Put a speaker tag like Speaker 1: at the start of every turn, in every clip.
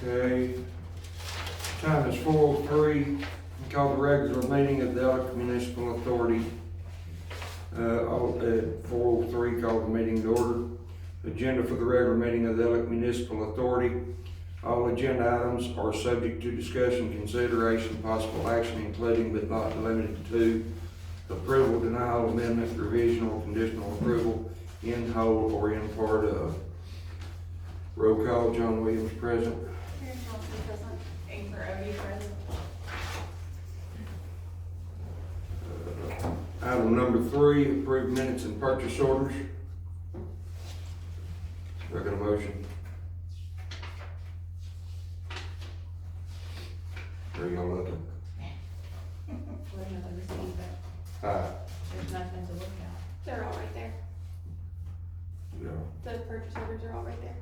Speaker 1: Okay. Time is 4:03. Call the regular meeting of the Elliott Municipal Authority. All at 4:03, call the meeting to order. Agenda for the regular meeting of the Elliott Municipal Authority. All agenda items are subject to discussion, consideration, possible action, including but not limited to approval, denial, amendment, revision, or conditional approval in whole or in part of. Roll call, John Williams present.
Speaker 2: Karen Thompson present. Amber Odie present.
Speaker 1: Item number 3, approve minutes and purchase orders. Do I get a motion? There y'all looking?
Speaker 2: We're gonna receive it.
Speaker 1: Aye.
Speaker 2: There's nothing to look at. They're all right there.
Speaker 1: Yeah.
Speaker 2: The purchase orders are all right there.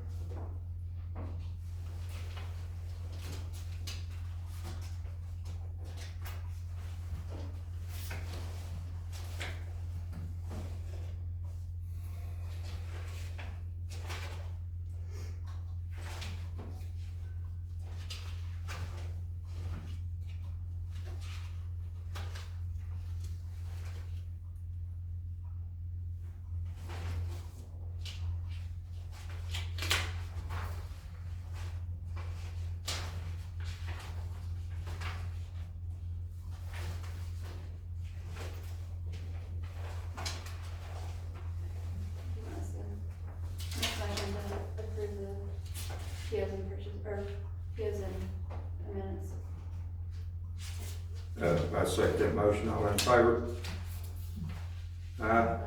Speaker 2: Approve the POs and purchase, or POs and minutes.
Speaker 1: I second that motion. All in favor? Aye.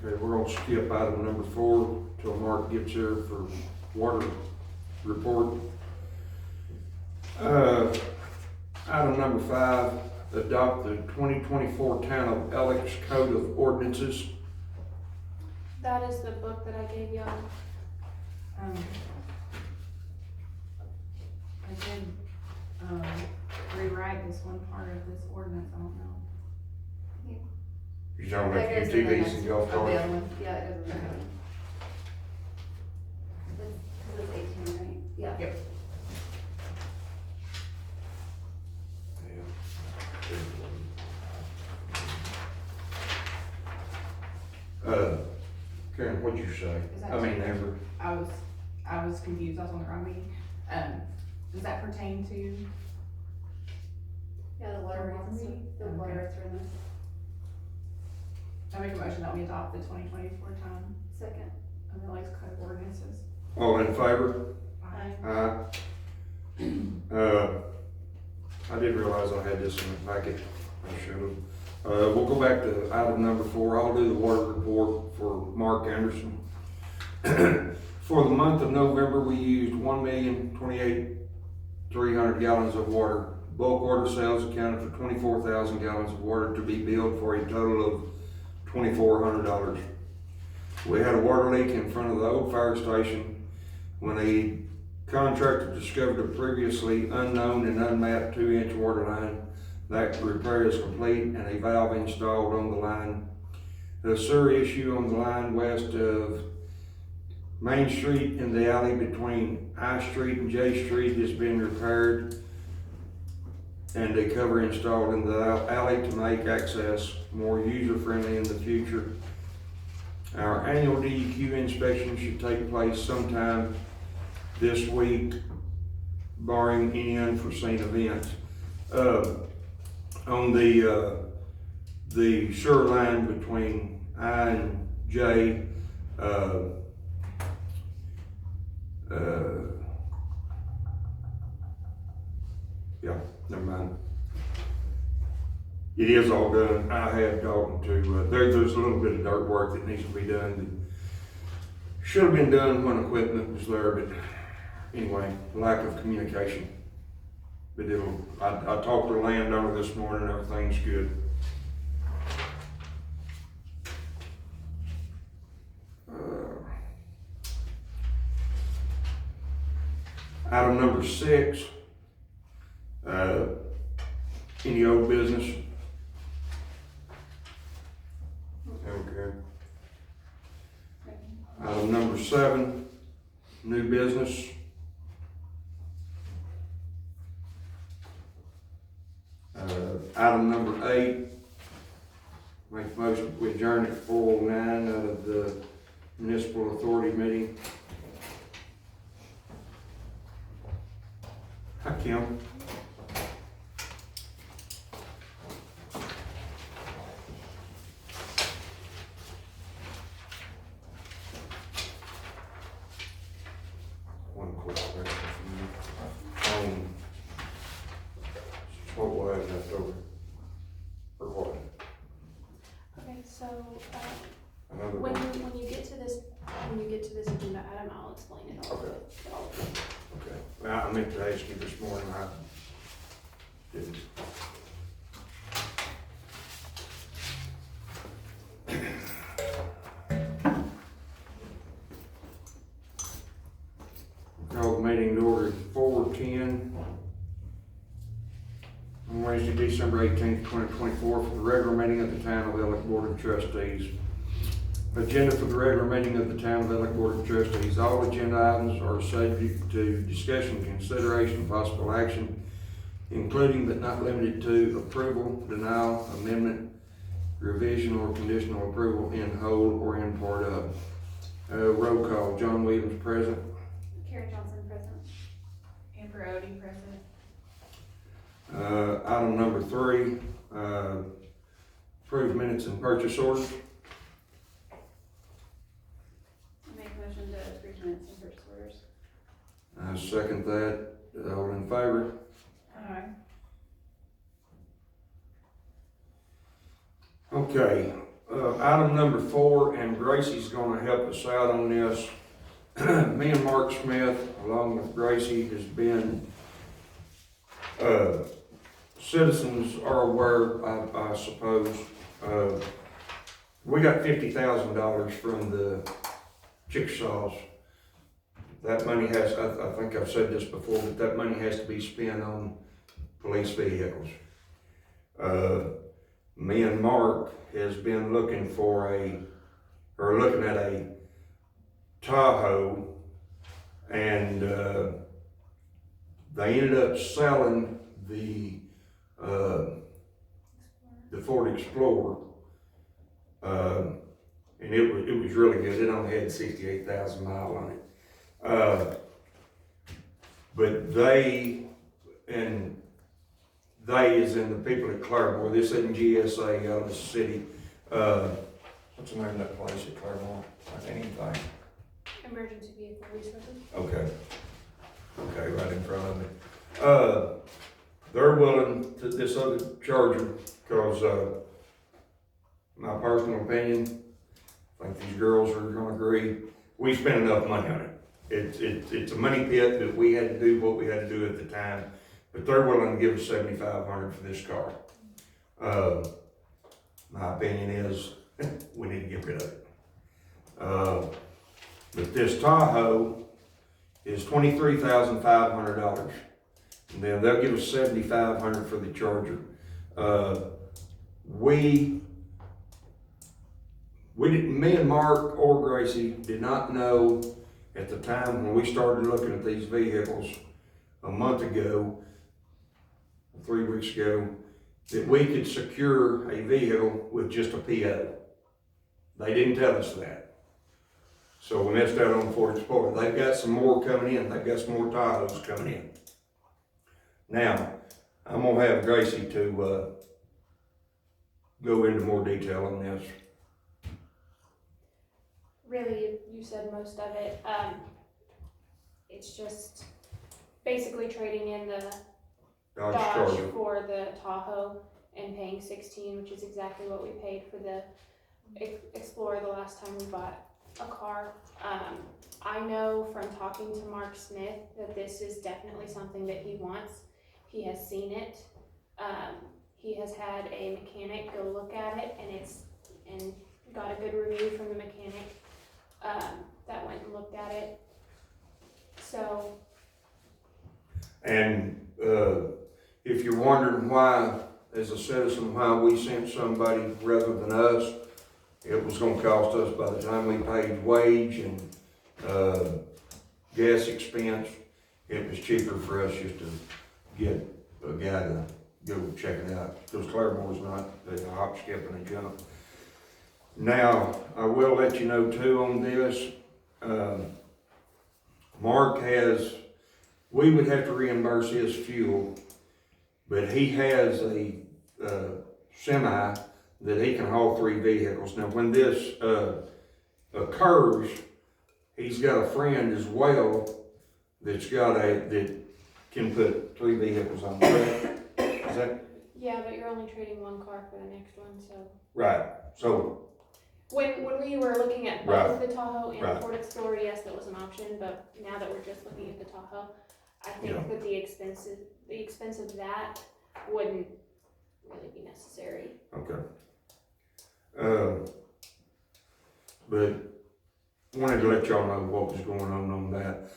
Speaker 1: Okay, we're gonna skip item number 4 till Mark gets here for water report. Item number 5, adopt the 2024 Town of Alex Code of Ordinances.
Speaker 2: That is the book that I gave y'all.
Speaker 3: I did, rewrite this one part of this ordinance, I don't know.
Speaker 1: You're talking
Speaker 2: That
Speaker 1: about
Speaker 2: goes in the
Speaker 1: UTVs
Speaker 2: next
Speaker 1: and golf
Speaker 2: one.
Speaker 1: carts?
Speaker 2: Yeah, it goes in there. Cause it's 18, right? Yeah.
Speaker 3: Yep.
Speaker 1: Karen, what'd you say?
Speaker 3: Is that-
Speaker 1: I mean, Amber.
Speaker 3: I was confused, I was on the wrong meeting. Does that pertain to,
Speaker 2: Yeah, the water rights, the water rights are in this.
Speaker 3: I make a motion that we adopt the 2024 Town
Speaker 2: Second.
Speaker 3: of Alex Code of Ordinances?
Speaker 1: All in favor?
Speaker 2: Aye.
Speaker 1: Aye. I didn't realize I had this in the packet. I should have. We'll go back to item number 4. I'll do the water report for Mark Anderson. For the month of November, we used 1,028,300 gallons of water. Bulk water sales accounted for 24,000 gallons of water to be billed for a total of $2,400. We had a water leak in front of the old fire station when a contractor discovered a previously unknown and unmapped 2-inch water line. That repair is complete and a valve installed on the line. The sewer issue on the line west of Main Street in the alley between I Street and J Street has been repaired and a cover installed in the alley to make access more user-friendly in the future. Our annual DEQ inspection should take place sometime this week, barring any unforeseen events. On the sewer line between I and J, yeah, never mind. It is all done. I have talked to, there's a little bit of dirt work that needs to be done that should have been done when equipment was there, but anyway, lack of communication. But I talked to the landowner this morning, everything's good. Item number 6, any old business? Okay. 7, new business. Item number 8, make a motion we adjourn at 4:09 out of the municipal authority meeting. Hi, Kim. One quick question from you. What will I have left over? Or what?
Speaker 2: Okay, so,
Speaker 1: Another
Speaker 2: when
Speaker 1: one?
Speaker 2: you get to this agenda item, I'll explain it all.
Speaker 1: Okay.
Speaker 2: All of it.
Speaker 1: Okay. Well, I meant to ask you this morning, I didn't. Call the meeting to order at 4:10 on Wednesday, December 18th, 2024, for the regular meeting of the Town of Ellick Board of Trustees. Agenda for the regular meeting of the Town of Ellick Board of Trustees. All agenda items are subject to discussion, consideration, possible action, including but not limited to approval, denial, amendment, revision, or conditional approval in whole or in part of. Roll call. John Williams present.
Speaker 2: Carrie Johnson present.
Speaker 3: Amber Odie, present.
Speaker 1: Item number 3, approve minutes and purchase orders.
Speaker 2: I make a motion to approve minutes and purchase orders.
Speaker 1: I second that. All in favor?
Speaker 3: Aye.
Speaker 1: Okay, item number 4, and Gracie's gonna help us out on this. Me and Mark Smith, along with Gracie, has been, citizens are aware, I suppose, we got $50,000 from the Chickasaws. That money has, I think I've said this before, but that money has to be spent on police vehicles. Me and Mark has been looking looking at a Tahoe, and they ended up selling the Ford Explorer, and it was really good. It only had 68,000 miles on it. But they is in the people at Claremore. This isn't GSA out of the city. What's the name of that place at Claremore? I can't even think.
Speaker 2: Emergency vehicle resources.
Speaker 1: Okay, right in front of me. They're willing to, this other Charger, cause, my personal opinion, I think these girls are gonna agree, we spent enough money on it. It's a money pit that we had to do what we had to do at the time, but they're willing to give us $7,500 for this car. My opinion is, we need to get rid of it. But this Tahoe is $23,500. And then they'll give us $7,500 for the Charger. Me and Mark or Gracie did not know at the time when we started looking at these vehicles a month ago, 3 weeks ago, that we could secure a vehicle with just a PO. They didn't tell us that. So we missed out on Ford Explorer. They've got some more coming in. They've got some more Tahoes coming in. Now, I'm gonna have Gracie to go into more detail on this.
Speaker 2: Really, you said most of it. It's just basically trading in the
Speaker 1: Dodge
Speaker 2: Dodge
Speaker 1: Charger.
Speaker 2: for the Tahoe and paying 16, which is exactly what we paid for the Explorer the last time we bought a car. I know from talking to Mark Smith that this is definitely something that he wants. He has seen it. He has had a mechanic go look at it, and got a good review from the mechanic that went and looked at it. So.
Speaker 1: And if you're wondering why, as a citizen, why we sent somebody rather than us, it was gonna cost us by the time we paid wage and Gas expense, it was cheaper for us just to get a guy to go check it out, because Claremore's not a hop, skip, and a jump. Now, I will let you know too on this, Mark has, we would have to reimburse his fuel, but he has a, semi that he can haul 3 vehicles. Now, when this, occurs, he's got a friend as well that can put 3 vehicles on, correct? Is that?
Speaker 2: Yeah, but you're only trading one car for the next one, so.
Speaker 1: Right, so,
Speaker 2: When we were looking at
Speaker 1: Right.
Speaker 2: both the Tahoe and
Speaker 1: Right.
Speaker 2: Ford Explorer, yes, that was an option, but now that we're just looking at the Tahoe, I think
Speaker 1: Yeah.
Speaker 2: that the expense of that wouldn't really be necessary.
Speaker 1: okay. But wanted to let y'all know what was going on that.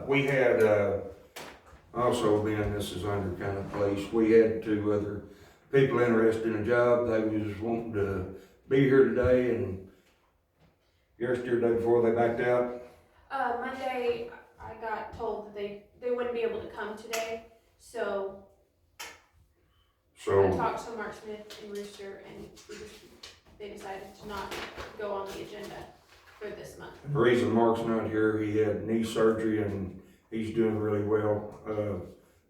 Speaker 1: We had, also being this is under kind of place, we had 2 other people interested in a job. They was wanting to be here today, and yesterday, the day before, they backed out.
Speaker 2: Monday, I got told that they wouldn't be able to come today, so I
Speaker 1: So,
Speaker 2: talked to Mark Smith and Rooster, and they decided to not go on the agenda for this month.
Speaker 1: the reason Mark's not here, he had knee surgery and he's doing really well.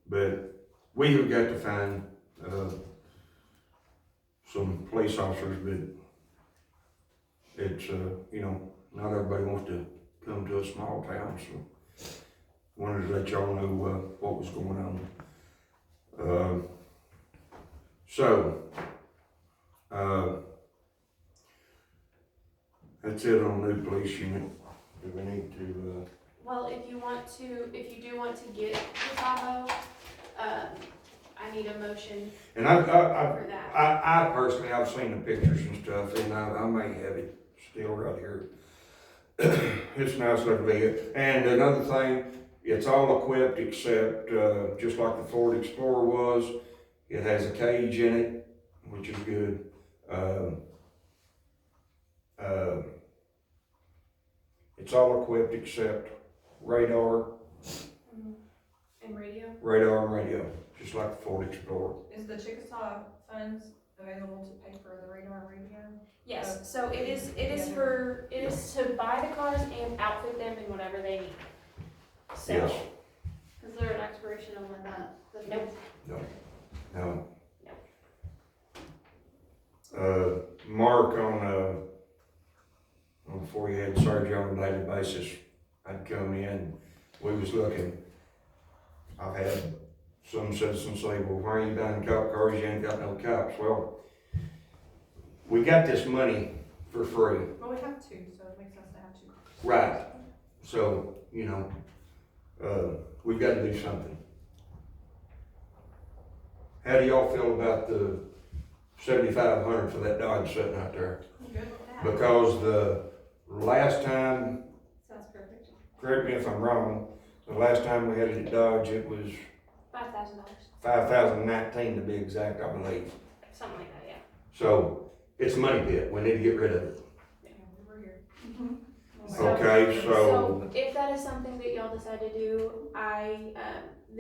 Speaker 1: But we have got to find, some police officers, but it's, not everybody wants to come to a small town, so wanted to let y'all know, what was going on. That's it on new police unit. Do we need to,
Speaker 2: Well, if you do want to get the Tahoe, I need a motion
Speaker 1: and
Speaker 2: for that.
Speaker 1: I personally, I've seen the pictures and stuff, and I may have it still right here. It's nice looking vehicle. And another thing, it's all equipped except, just like the Ford Explorer was, it has a cage in it, which is good. It's all equipped except radar
Speaker 2: And radio?
Speaker 1: and radio, just like the Ford Explorer.
Speaker 3: Is the Chickasaw funds available to pay for the radar and radio?
Speaker 2: Yes, so it is to buy the cars and outfit them in whatever they need. So,
Speaker 1: Yes.
Speaker 4: Is there an expiration on when that?
Speaker 2: Nope.
Speaker 1: No. Mark before he had surgery on a daily basis, I'd come in, we was looking. I've had some citizens say, well, why are you buying cop cars? You ain't got no cops. Well, we got this money for free.
Speaker 3: Well, we have 2, so it makes sense to have 2.
Speaker 1: Right. So, we've got to do something. How do y'all feel about the 7,500 for that Dodge sitting out there?
Speaker 3: I'm good with that.
Speaker 1: Because the last time,
Speaker 4: Sounds perfect.
Speaker 1: correct me if I'm wrong, the last time we had it at Dodge, it was
Speaker 2: $5,000,
Speaker 1: $5,019 to be exact, I believe.
Speaker 2: something like that, yeah.
Speaker 1: So, it's a money pit, we need to get rid of it.
Speaker 3: Yeah, we were here.
Speaker 2: So-
Speaker 1: Okay, so,
Speaker 2: So if that is something that y'all decide to do, the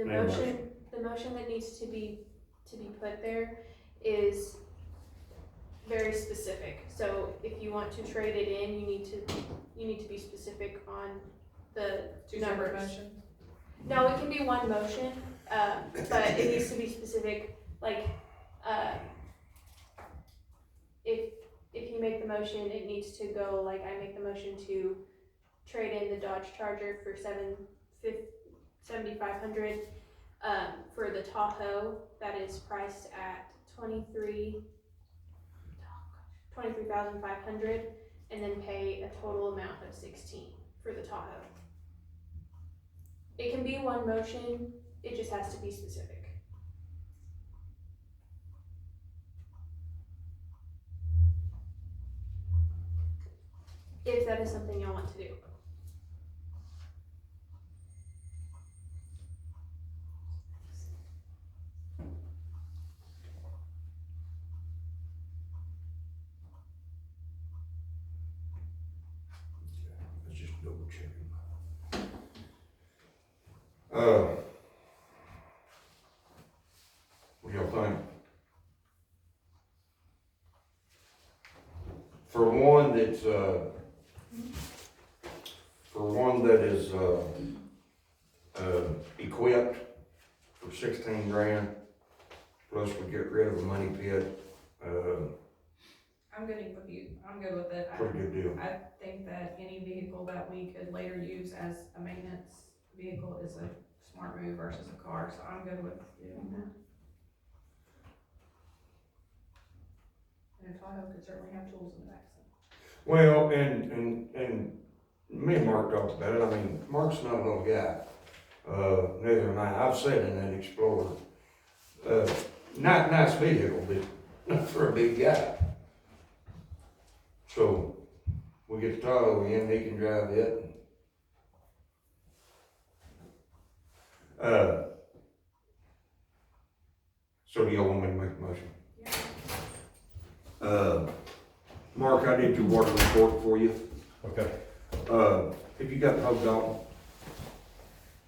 Speaker 1: Need a
Speaker 2: motion that needs to be put there is very specific. So if you want to trade it in, you need to be specific on the
Speaker 3: 2 separate
Speaker 2: numbers.
Speaker 3: motions.
Speaker 2: No, it can be one motion, but it needs to be specific, like, if you make the motion, it needs to go, like, I make the motion to trade in the Dodge Charger for $7,500, for the Tahoe, that is priced at $23,500, and then pay a total amount of $16,000 for the Tahoe. It can be one motion, it just has to be specific. If that is something y'all want to do.
Speaker 1: let's just double check it. What do y'all think? For one that's, equipped for 16 grand, plus we get rid of the money pit,
Speaker 3: I'm good with you, I'm good with it.
Speaker 1: pretty good deal.
Speaker 3: I think that any vehicle that we could later use as a maintenance vehicle is a smart move versus a car, so I'm good with doing that. And a Tahoe could certainly have tools in the back, so.
Speaker 1: Well, and me and Mark talked about it. I mean, Mark's not a little guy. Neither am I. I've sat in that Explorer. Nice vehicle, but not for a big guy. So we get the Tahoe in, he can drive it. So do y'all want me to make a motion? Mark, I did your water report for you.
Speaker 5: Okay.
Speaker 1: Have you got the Hope Dalton?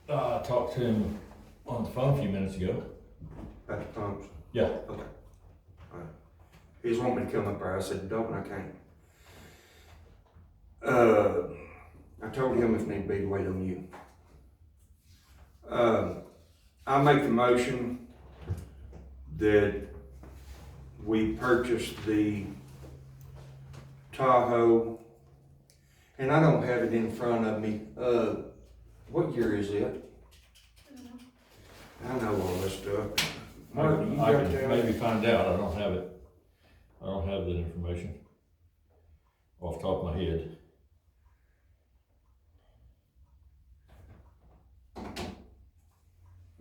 Speaker 5: I talked to him on the phone a few minutes ago.
Speaker 1: At the pumps?
Speaker 5: Yeah.
Speaker 1: Okay. Alright. He's wanting me to come up there. I said, don't, I can't. I told him if need be to wait on you. I make the motion that we purchased the Tahoe, and I don't have it in front of me. What year is it? I know all this stuff. Mark, you
Speaker 5: I
Speaker 1: got
Speaker 5: can
Speaker 1: that?
Speaker 5: maybe find out. I don't have it. I don't have that information off the top of my head.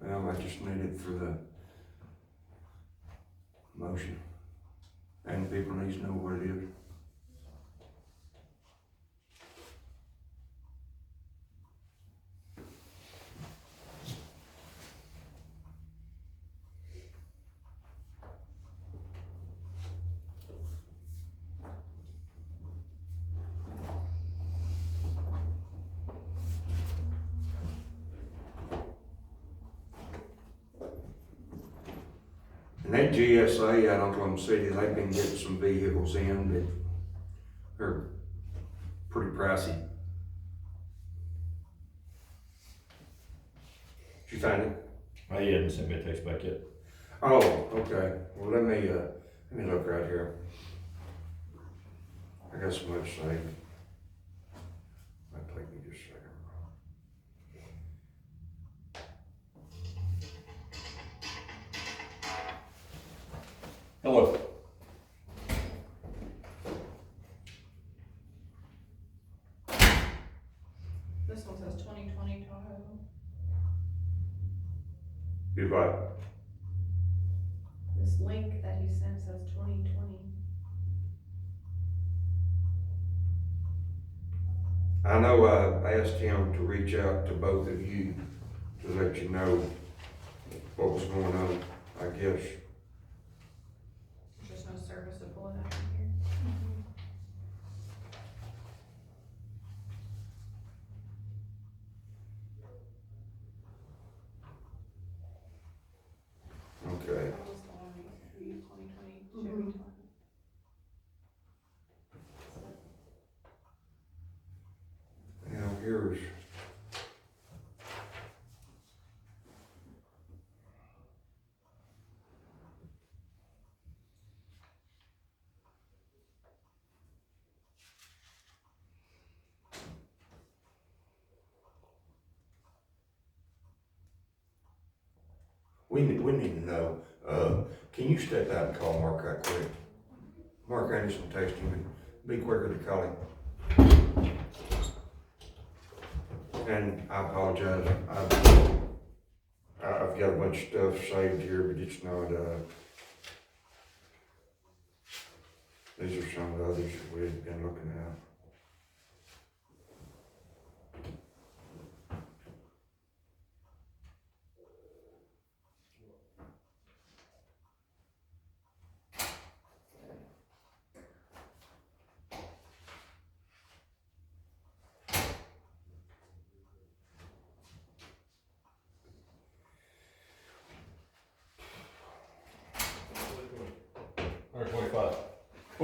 Speaker 1: Well, I just need it for the motion. And people need to know what it is. And that GSA out on Oklahoma City, they've been getting some vehicles in that are pretty pricey. Did you find it?
Speaker 5: He hadn't sent me a text back yet.
Speaker 1: Oh, okay. Well, let me look right here. I got so much saved. Might take me just a second.
Speaker 5: Hello.
Speaker 3: This one says 2020 Tahoe.
Speaker 1: You what?
Speaker 3: This link that he sent says 2020.
Speaker 1: I know I asked him to reach out to both of you to let you know what was going on, I guess.
Speaker 3: There's just no service to pull it out from here.
Speaker 1: Okay.
Speaker 3: That was the one we used 2020 Chevy Tahoe.
Speaker 1: Now here's. We need to know, can you step out and call Mark right quick? Mark Anderson texted him, and be quicker to call him. And I apologize, I've got a bunch of stuff saved here, but it's not, these are some of the others that we've been looking at.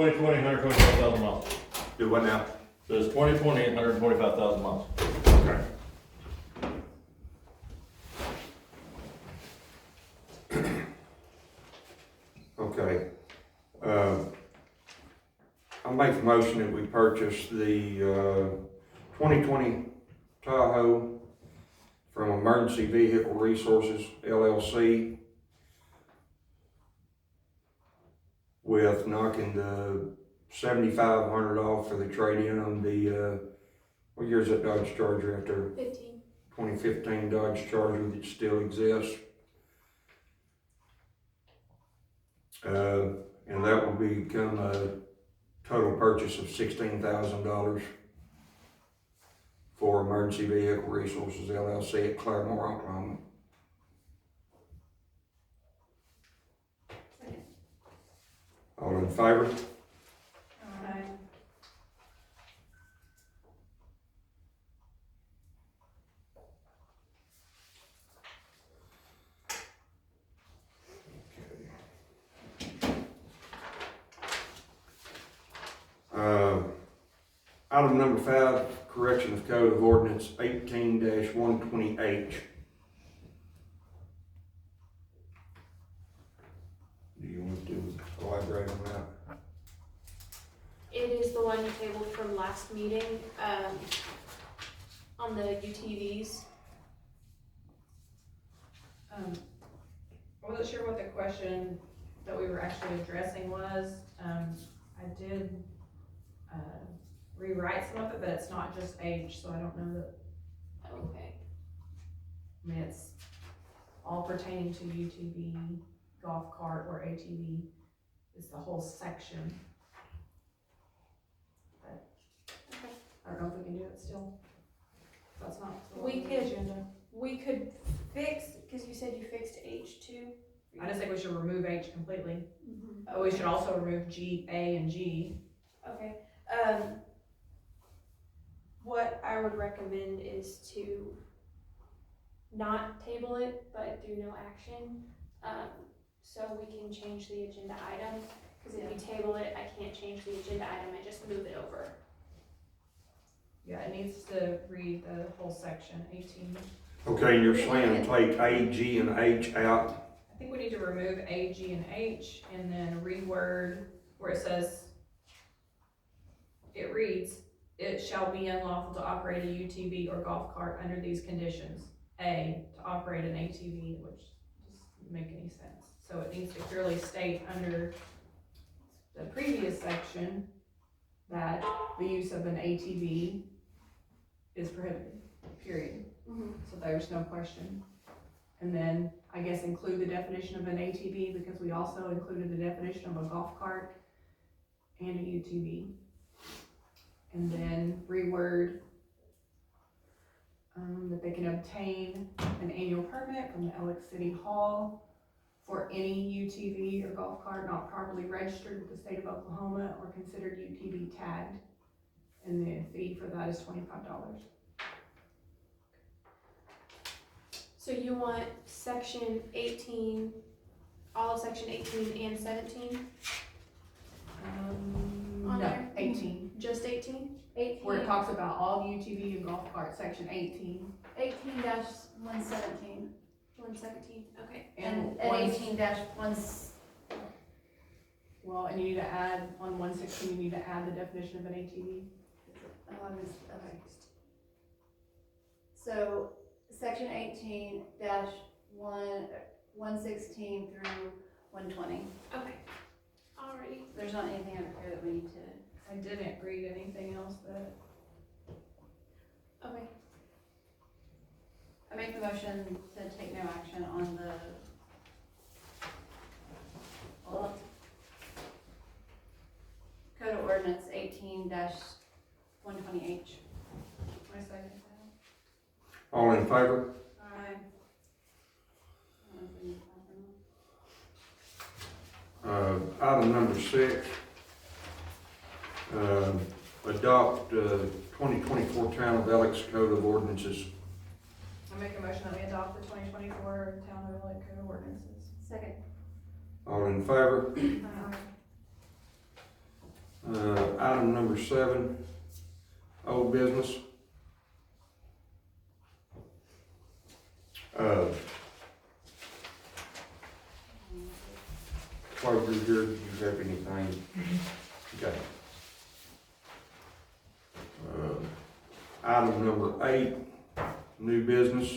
Speaker 5: 2020, 125,000 miles.
Speaker 1: Do what now?
Speaker 5: Says 2020, 125,000 miles.
Speaker 1: Okay. Okay, I make the motion that we purchase the, 2020 Tahoe from Emergency Vehicle Resources LLC with knocking the $7,500 off for the trade-in on the, what year's that Dodge Charger after?
Speaker 2: 15.
Speaker 1: 2015 Dodge Charger that still exists. And that will become a total purchase of $16,000 for Emergency Vehicle Resources LLC at Claremore, Oklahoma.
Speaker 4: Second.
Speaker 1: All in favor?
Speaker 4: Aye.
Speaker 1: Item number 5, correction of Code of Ordinance 18-120H. Do you want to elaborate on that?
Speaker 2: It is the one you tabled from last meeting, on the UTVs.
Speaker 3: I wasn't sure what the question that we were actually addressing was. I did, rewrite some of it, but it's not just age, so I don't know that,
Speaker 2: Okay.
Speaker 3: I mean, it's all pertaining to UTV, golf cart, or ATV. It's the whole section. But
Speaker 2: Okay.
Speaker 3: I don't know if we can do it still. That's not.
Speaker 2: We
Speaker 3: on the
Speaker 2: could-
Speaker 3: agenda.
Speaker 2: We could fix, cause you said you fixed H2.
Speaker 3: I just think we should remove H completely.
Speaker 2: Mm-hmm.
Speaker 3: But we should also remove G, A, and G.
Speaker 2: Okay, what I would recommend is to not table it, but do no action, so we can change the agenda item. Cause if you table it, I can't change the agenda item, I just move it over.
Speaker 3: Yeah, it needs to read the whole section, 18.
Speaker 1: Okay, and you're saying take A, G, and H out?
Speaker 3: I think we need to remove A, G, and H, and then reword where it says, it reads, it shall be unlawful to operate a UTV or golf cart under these conditions. A, to operate an ATV, which doesn't make any sense. So it needs to clearly state under the previous section that the use of an ATV is prohibited, period.
Speaker 2: Mm-hmm.
Speaker 3: So there's no question. And then, I guess, include the definition of an ATV, because we also included the definition of a golf cart and a UTV. And then reword, that they can obtain an annual permit from the Alex City Hall for any UTV or golf cart not properly registered with the state of Oklahoma or considered UTV tagged. And the fee for that is $25.
Speaker 2: So you want section 18, all of section 18 and 17? On
Speaker 3: No,
Speaker 2: there?
Speaker 3: 18.
Speaker 2: Just 18?
Speaker 4: 18,
Speaker 3: Where it talks about all UTV and golf cart, section 18.
Speaker 4: 18-117,
Speaker 2: 117, okay.
Speaker 4: and
Speaker 3: one-
Speaker 4: 18-1,
Speaker 3: Well, and you need to add, on 116, you need to add the definition of an ATV.
Speaker 4: okay. So, section 18-116 through 120.
Speaker 2: Okay, alrighty.
Speaker 4: There's not anything under here that we need to,
Speaker 3: I didn't read anything else that,
Speaker 2: Okay,
Speaker 4: I make the motion to take no action on the, hold up. Code of Ordinance 18-120H.
Speaker 3: my second.
Speaker 1: All in favor?
Speaker 4: Aye.
Speaker 1: Item number 6, adopt 2024 Town of Alex Code of Ordinances.
Speaker 3: I make a motion that we adopt the 2024 Town of Lake Code of Ordinances.
Speaker 4: Second.
Speaker 1: All in favor? Item number 7, old business. While you're here, do you have anything? Okay. Item number 8, new business.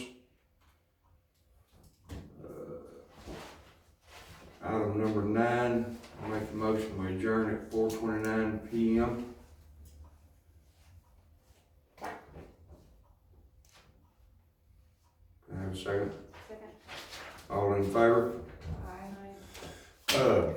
Speaker 1: Item number 9, I make the motion we adjourn at 4:29 PM. Can I have a second?
Speaker 4: Second.
Speaker 1: All in favor?
Speaker 4: Aye.